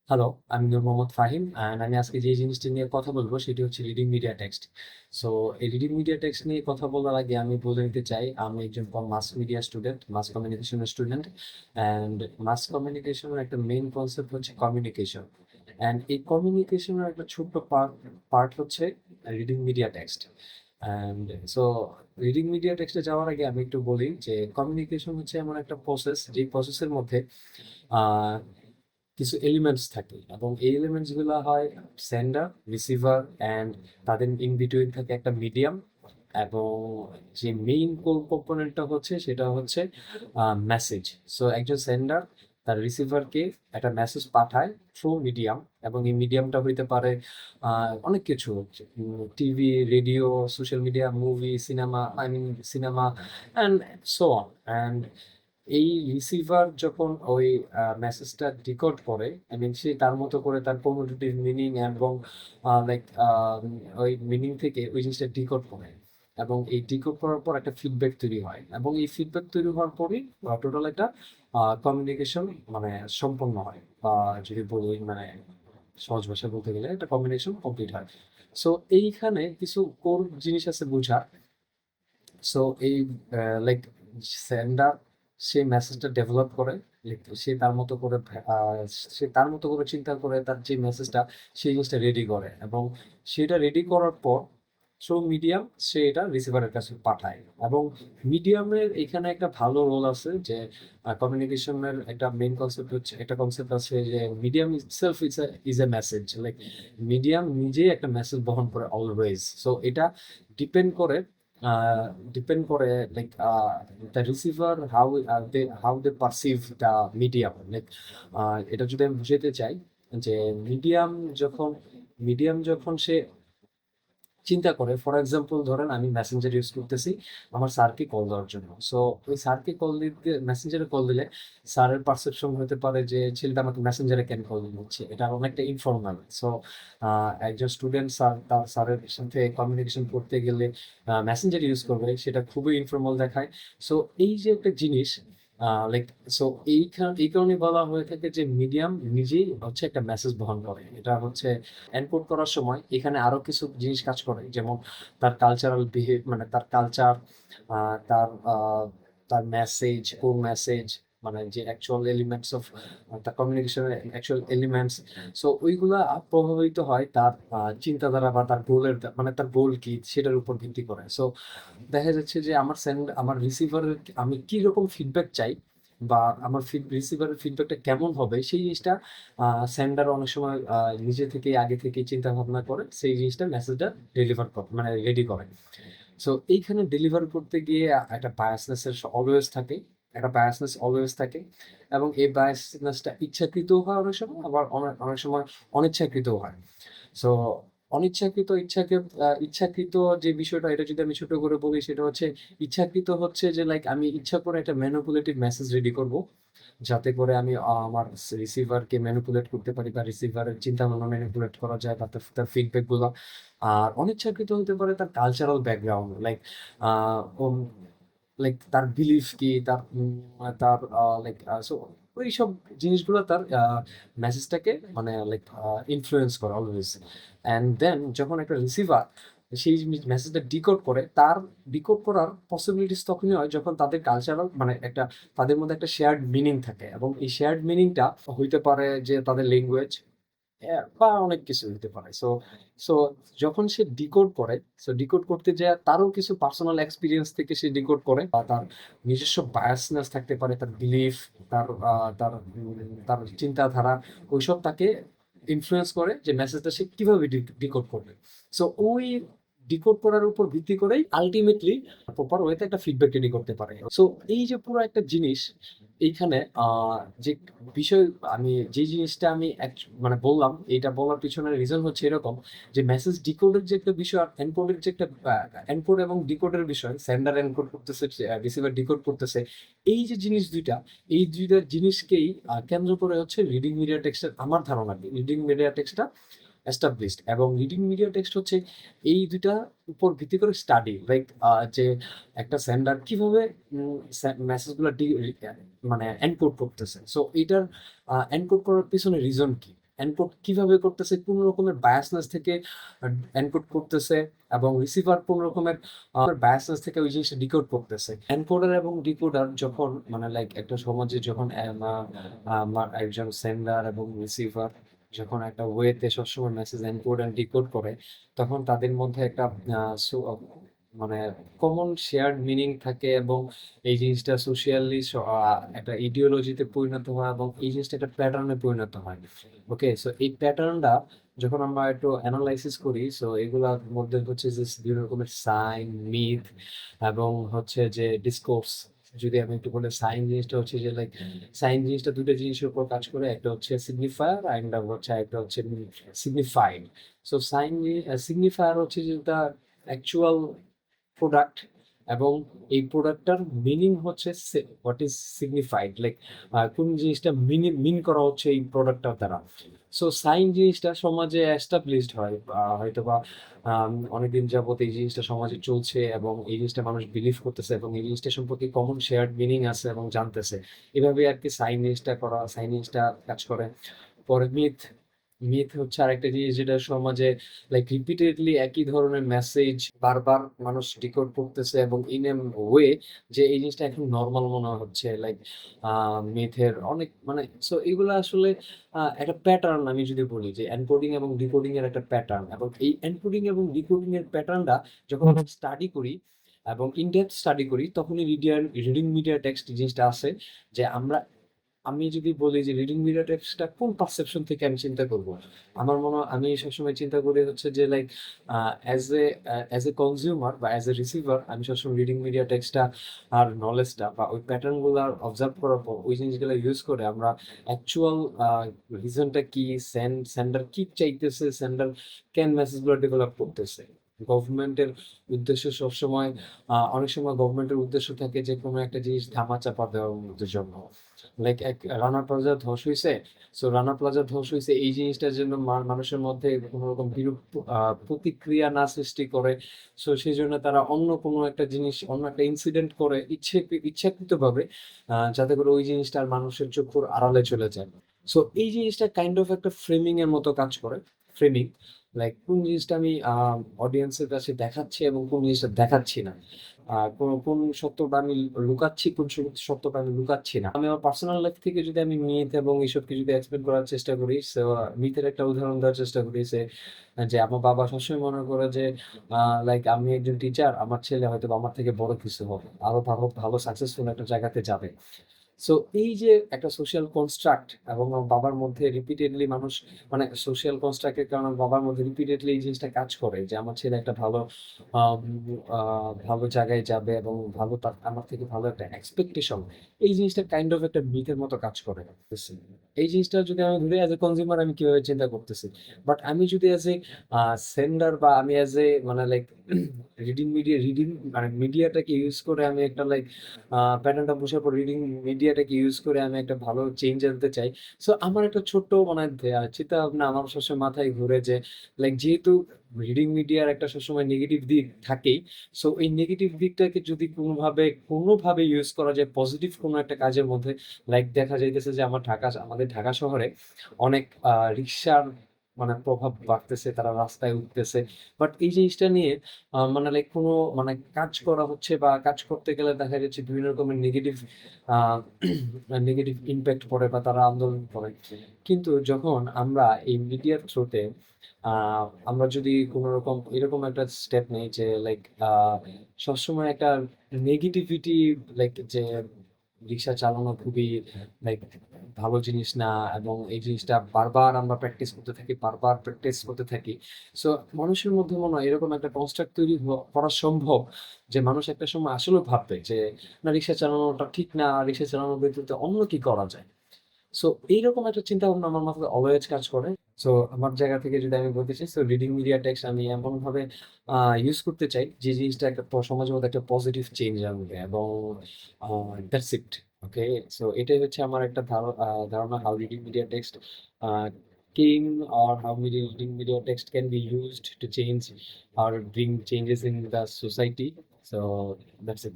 Hello, আমি নূর Mohammad Fahim and আমি আজকে যে জিনিসটি নিয়ে কথা বলবো সেটি হচ্ছে রিডিং মিডিয়া টেক্সট। সো এই রিডিং মিডিয়া টেক্সট নিয়ে কথা বলার আগে আমি বলে নিতে চাই আমি একজন মাস মিডিয়া স্টুডেন্ট, মাস কমিউনিকেশনের স্টুডেন্ট। অ্যান্ড মাস কমিউনিকেশনের একটা মেইন কনসেপ্ট হচ্ছে কমিউনিকেশন। অ্যান্ড এই কমিউনিকেশনের একটা ছোট্ট পার্ট পার্ট হচ্ছে reading media text. And so reading media টেক্সটে যাওয়ার আগে আমি একটু বলি যে কমিউনিকেশন হচ্ছে এমন একটা প্রসেস, যে প্রসেসের মধ্যে আহ কিছু এলিমেন্টস থাকে এবং এই এলিমেন্টস গুলো হয় সেন্ডার, রিসিভার অ্যান্ড তাদের ইন বিটুইন থাকে একটা মিডিয়াম। এবং যে মেইন কম্পোনেন্টটা হচ্ছে সেটা হচ্ছে মেসেজ। সো একজন সেন্ডার তার রিসিভারকে একটা মেসেজ পাঠায় থ্রু মিডিয়াম, এবং এই মিডিয়ামটা হইতে পারে অনেক কিছু, TV, radio, social media, movie, cinema, I mean cinema and so on. And এই রিসিভার যখন ওই মেসেজটা ডিকোড করে, আই মিন সে তার মতো করে তার কমিউনিটিভ মিনিং এবং লাইক ওই মিনিং থেকে ওই জিনিসটা ডিকোড করে, এবং এই ডিকোড করার পর একটা ফিডব্যাক তৈরি হয়, এবং এই ফিডব্যাক তৈরি হওয়ার পরই টোটাল একটা কমিউনিকেশন মানে সম্পন্ন হয়, বা যদি বলি মানে সহজ ভাষায় বলতে গেলে একটা কমিউনিকেশন কমপ্লিট হয়। সো এইখানে কিছু কোর জিনিস আছে বোঝা। সো এই লাইক সেন্ডার সেই মেসেজটা ডেভেলপ করে, সে তার মতো করে আহ, সে তার মতো করে চিন্তা করে তার যে মেসেজটা সেই জিনিসটা রেডি করে, এবং সেটা রেডি করার পর থ্রু মিডিয়াম সে এটা রিসিভারের কাছে পাঠায়। এবং মিডিয়ামের এখানে একটা ভালো রোল আছে, যে কমিউনিকেশনের একটা মেইন কনসেপ্ট হচ্ছে, একটা কনসেপ্ট আছে যে medium itself is a message. Like medium নিজেই একটা মেসেজ বহন করে অলওয়েজ। সো এটা ডিপেন্ড করে uh, depend করে like the receiver how they perceive the medium, like এটা যদি আমি বুঝাতে চাই যে মিডিয়াম যখন মিডিয়াম যখন সে চিন্তা করে, ফর এক্সাম্পল ধরেন আমি মেসেঞ্জার ইউজ করতেছি আমার স্যারকে কল দেওয়ার জন্য। সো ওই স্যারকে কল দিতে, মেসেঞ্জারে কল দিলে স্যারের পারসেপশন হতে পারে যে ছেলেটা আমাকে মেসেঞ্জারে কেন কল দিচ্ছে, এটা অনেকটা ইনফর্মাল। সো একজন স্টুডেন্ট তার স্যারের সাথে কমিউনিকেশন করতে গেলে মেসেঞ্জার ইউজ করবে, সেটা খুবই ইনফর্মাল দেখায়। সো এই যে একটা জিনিস, লাইক সো এই কারণে বলা হয়ে থাকে যে মিডিয়াম নিজেই হচ্ছে একটা মেসেজ বহন করে। এটা হচ্ছে এনকোড করার সময় এখানে আরো কিছু জিনিস কাজ করে, যেমন তার কালচারাল বিহেভ, মানে তার কালচার, তার তার মেসেজ, কোর মেসেজ, মানে যে অ্যাকচুয়াল এলিমেন্টস অফ তার কমিউনিকেশনের অ্যাকচুয়াল এলিমেন্টস। সো ওইগুলা প্রভাবিত হয় তার চিন্তাধারা বা তার গোলের, মানে তার গোল কি সেটার উপর ভিত্তি করে। সো দেখা যাচ্ছে যে আমার রিসিভারের আমি কি রকম ফিডব্যাক চাই, বা আমার রিসিভারের ফিডব্যাকটা কেমন হবে, সেই জিনিসটা সেন্ডার অনেক সময় নিজে থেকে আগে থেকে চিন্তা ভাবনা করে সেই জিনিসটা মেসেজটা ডেলিভার করে, মানে রেডি করে। সো এইখানে ডেলিভার করতে গিয়ে একটা বায়াসনেসের অলওয়েজ থাকে, একটা বায়াসনেস অলওয়েজ থাকে। এবং এই বায়াসনেসটা ইচ্ছাকৃত হয় অনেক সময়, আবার অনেক অনেক সময় অনিচ্ছাকৃত হয়। সো ইচ্ছাকৃত যে বিষয়টা, এটা যদি আমি ছোট করে বলি সেটা হচ্ছে, ইচ্ছাকৃত হচ্ছে যে লাইক আমি ইচ্ছা করে একটা ম্যানিপুলেটিভ মেসেজ রেডি করব, যাতে করে আমি আমার রিসিভারকে ম্যানিপুলেট করতে পারি, বা রিসিভারের চিন্তা ভাবনা ম্যানিপুলেট করা যায়, বা তার ফিডব্যাক গুলো। আর অনিচ্ছাকৃত হতে পারে তার কালচারাল ব্যাকগ্রাউন্ড, লাইক লাইক তার বিলিফ কি, তার লাইক সো ওইসব জিনিসগুলো তার মেসেজটাকে মানে লাইক ইনফ্লুয়েন্স করে অলওয়েজ। অ্যান্ড দেন যখন একটা রিসিভার সেই মেসেজটা ডিকোড করে, তার ডিকোড করার পসিবিলিটিস তখনই হয় যখন তাদের কালচারাল মানে একটা, তাদের মধ্যে একটা শেয়ার্ড মিনিং থাকে, এবং এই শেয়ার্ড মিনিংটা হইতে পারে যে তাদের ল্যাঙ্গুয়েজ, বা অনেক কিছু হতে পারে। সো সো যখন সে ডিকোড করে, সো ডিকোড করতে যায় তারও কিছু পার্সোনাল এক্সপিরিয়েন্স থেকে সে ডিকোড করে, বা তার নিজস্ব বায়াসনেস থাকতে পারে, তার বিলিফ, তার চিন্তাধারা, ওইসব তাকে ইনফ্লুয়েন্স করে যে মেসেজটা সে কিভাবে ডিকোড করবে। সো ওই ডিকোড করার উপর ভিত্তি করেই আলটিমেটলি প্রপার ওয়েতে একটা ফিডব্যাক রেডি করতে পারে। সো এই যে পুরো একটা জিনিস এইখানে যে বিষয়, আমি যে জিনিসটা আমি মানে বললাম, এটা বলার পিছনে রিজন হচ্ছে এরকম, যে মেসেজ ডিকোডের যে একটা বিষয় আর এনকোডের যে একটা, এনকোড এবং ডিকোডের বিষয়, সেন্ডার এনকোড করতেছে, রিসিভার ডিকোড করতেছে, এই যে জিনিস দুইটা, এই দুইটা জিনিসকেই কেন্দ্র করে হচ্ছে রিডিং মিডিয়া টেক্সটের, আমার ধারণা কি রিডিং মিডিয়া টেক্সটটা এস্টাবলিশড। এবং রিডিং মিডিয়া টেক্সট হচ্ছে এই দুইটা উপর ভিত্তি করে স্টাডি, লাইক যে একটা সেন্ডার কিভাবে মেসেজগুলো মানে এনকোড করতেছে। সো এটার এনকোড করার পিছনে রিজন কি, এনকোড কিভাবে করতেছে, কোন রকমের বায়াসনেস থেকে এনকোড করতেছে, এবং রিসিভার কোন রকমের বায়াসনেস থেকে ওই জিনিসটা ডিকোড করতেছে। এনকোডার এবং ডিকোডার যখন মানে লাইক একটা সমাজে যখন একজন সেন্ডার এবং রিসিভার যখন একটা ওয়েতে সবসময় মেসেজ এনকোড এন্ড ডিকোড করে, তখন তাদের মধ্যে একটা মানে কমন শেয়ার্ড মিনিং থাকে, এবং এই জিনিসটা সোশিয়ালি একটা ইডিওলজিতে পরিণত হয়, এবং এই জিনিসটা একটা প্যাটার্নে পরিণত হয়। ওকে, সো এই প্যাটার্নটা যখন আমরা একটু অ্যানালাইসিস করি, সো এগুলার মধ্যে হচ্ছে যে বিভিন্ন রকমের সাইন, মিথ, এবং হচ্ছে যে ডিসকোর্স। যদি আমি একটু বলে, সাইন জিনিসটা হচ্ছে যে লাইক সাইন জিনিসটা দুটো জিনিসের উপর কাজ করে, একটা হচ্ছে সিগনিফায়ার অ্যান্ড হচ্ছে একটা হচ্ছে সিগনিফাইড। সো সাইন সিগনিফায়ার হচ্ছে যে অ্যাকচুয়াল প্রোডাক্ট, এবং এই প্রোডাক্টটার মিনিং হচ্ছে হোয়াট ইজ সিগনিফাইড, লাইক কোন জিনিসটা মিন করা হচ্ছে এই প্রোডাক্টটার দ্বারা। সো সাইন জিনিসটা সমাজে এস্টাবলিশড হয়, হয়তো বা অনেকদিন যাবত এই জিনিসটা সমাজে চলছে, এবং এই জিনিসটা মানুষ বিলিভ করতেছে, এবং এই জিনিসটা সম্পর্কে কমন শেয়ার্ড মিনিং আছে এবং জানতেছে। এভাবে আর কি সাইন জিনিসটা কাজ করে। পরে মিথ, মিথ হচ্ছে আরেকটা জিনিস যেটা সমাজে লাইক রিপিটেডলি একই ধরনের মেসেজ বারবার মানুষ ডিকোড করতেছে, এবং ইন এ ওয়ে যে এই জিনিসটা এখন নর্মাল মনে হচ্ছে, লাইক মিথের অনেক মানে, সো এগুলো আসলে একটা প্যাটার্ন। আমি যদি বলি যে এনকোডিং এবং ডিকোডিং এর একটা প্যাটার্ন, এবং এই এনকোডিং এবং ডিকোডিং এর প্যাটার্নটা যখন আমরা স্টাডি করি এবং ইনডেপথ স্টাডি করি, তখনই রিডিং মিডিয়া টেক্সট জিনিসটা আছে। যে আমি যদি বলি যে রিডিং মিডিয়া টেক্সটটা কোন পারসেপশন থেকে আমি চিন্তা করব, আমার মনে হয় আমি সবসময় চিন্তা করি হচ্ছে যে লাইক অ্যাজ এ কনজিউমার বা অ্যাজ এ রিসিভার, আমি সবসময় রিডিং মিডিয়া টেক্সটটা আর নলেজটা বা ওই প্যাটার্নগুলো অবজার্ভ করার পর ওই জিনিসগুলো ইউজ করে আমরা অ্যাকচুয়াল রিজনটা কি, সেন্ডার কি চাইতেছে, সেন্ডার কেন মেসেজগুলো ডেভেলপ করতেছে। গভর্নমেন্টের উদ্দেশ্য সবসময় অনেক সময় গভর্নমেন্টের উদ্দেশ্য থাকে যে কোনো একটা জিনিস ধামাচাপা দেওয়ার জন্য, লাইক এক রানা প্লাজা ধস হইছে। সো রানা প্লাজা ধস হইছে এই জিনিসটার জন্য মানুষের মধ্যে কোনো রকম বিরূপ প্রতিক্রিয়া না সৃষ্টি করে। সো সেই জন্য তারা অন্য কোনো একটা জিনিস, অন্য একটা ইনসিডেন্ট করে ইচ্ছাকৃতভাবে, যাতে করে ওই জিনিসটা আর মানুষের চক্ষুর আড়ালে চলে যায়। সো এই জিনিসটা কাইন্ড অফ একটা ফ্রেমিং এর মতো কাজ করে। ফ্রেমিং লাইক কোন জিনিসটা আমি অডিয়েন্সের কাছে দেখাচ্ছি এবং কোন জিনিসটা দেখাচ্ছি না, কোন সত্যটা আমি লুকাচ্ছি, কোন সত্যটা আমি লুকাচ্ছি না। আমি আমার পার্সোনাল লাইফ থেকে যদি আমি মিথ এবং এইসবকে যদি এক্সপ্লেন করার চেষ্টা করি, মিথের একটা উদাহরণ দেওয়ার চেষ্টা করি যে আমার বাবা সবসময় মনে করে যে লাইক আমি একজন টিচার, আমার ছেলে হয়তো বা আমার থেকে বড় কিছু হবে, আরো ভালো ভালো সাকসেসফুল একটা জায়গাতে যাবে। সো এই যে একটা সোশ্যাল কনস্ট্রাক্ট, এবং আমার বাবার মধ্যে রিপিটেডলি মানুষ মানে সোশ্যাল কনস্ট্রাক্টের কারণে আমার বাবার মধ্যে রিপিটেডলি এই জিনিসটা কাজ করে যে আমার ছেলে একটা ভালো আম, ভালো জায়গায় যাবে, এবং ভালো আমার থেকে ভালো একটা এক্সপেকটেশন, এই জিনিসটা কাইন্ড অফ একটা মিথের মতো কাজ করে। এই জিনিসটা যদি আমি ধরি অ্যাজ এ কনজিউমার আমি কিভাবে চিন্তা করতেছি, বাট আমি যদি অ্যাজ এ সেন্ডার বা আমি অ্যাজ এ মানে লাইক রিডিং মানে মিডিয়াটাকে ইউজ করে আমি একটা লাইক প্যাটার্নটা বোঝার পর রিডিং মিডিয়াটাকে ইউজ করে আমি একটা ভালো চেঞ্জ আনতে চাই। সো আমার একটা ছোট্ট মানে চিন্তা ভাবনা আমার সবসময় মাথায় ঘুরে যে লাইক যেহেতু রিডিং মিডিয়ার একটা সবসময় নেগেটিভ দিক থাকেই, সো এই নেগেটিভ দিকটাকে যদি কোনোভাবে ইউজ করা যায় পজিটিভ কোনো একটা কাজের মধ্যে, লাইক দেখা যাইতেছে যে আমাদের ঢাকা শহরে অনেক রিক্সার মানে প্রভাব বাড়তেছে, তারা রাস্তায় উঠতেছে। বাট এই জিনিসটা নিয়ে মানে লাইক কোনো মানে কাজ করা হচ্ছে বা কাজ করতে গেলে দেখা যাচ্ছে বিভিন্ন রকমের নেগেটিভ ইম্প্যাক্ট পড়ে বা তারা আন্দোলন করে। কিন্তু যখন আমরা এই মিডিয়ার থ্রুতে আমরা যদি কোনো রকম এরকম একটা স্টেপ নেই যে লাইক সবসময় একটা নেগেটিভিটি, লাইক যে রিক্সা চালানো খুবই লাইক ভালো জিনিস না, এবং এই জিনিসটা বারবার আমরা প্র্যাকটিস করতে থাকি। সো মানুষের মধ্যে মনে হয় এরকম একটা কনস্ট্রাক্ট তৈরি করা সম্ভব যে মানুষ একটা সময় আসলে ভাববে যে না, রিক্সা চালানোটা ঠিক না, রিক্সা চালানোর ব্যতীত অন্য কি করা যায়। সো এইরকম একটা চিন্তা ভাবনা আমার মাথায় অলওয়েজ কাজ করে। সো আমার জায়গা থেকে যদি আমি বলতে চাই, সো রিডিং মিডিয়া টেক্সট আমি এমন ভাবে ইউজ করতে চাই যে জিনিসটা একটা সমাজের মধ্যে একটা পজিটিভ চেঞ্জ আনবে, এবং দ্যাটস ইট। ওকে, সো এটাই হচ্ছে আমার একটা ধারণা how reading media text came, or how reading media text can be used to change or bring changes in the society. So that's it.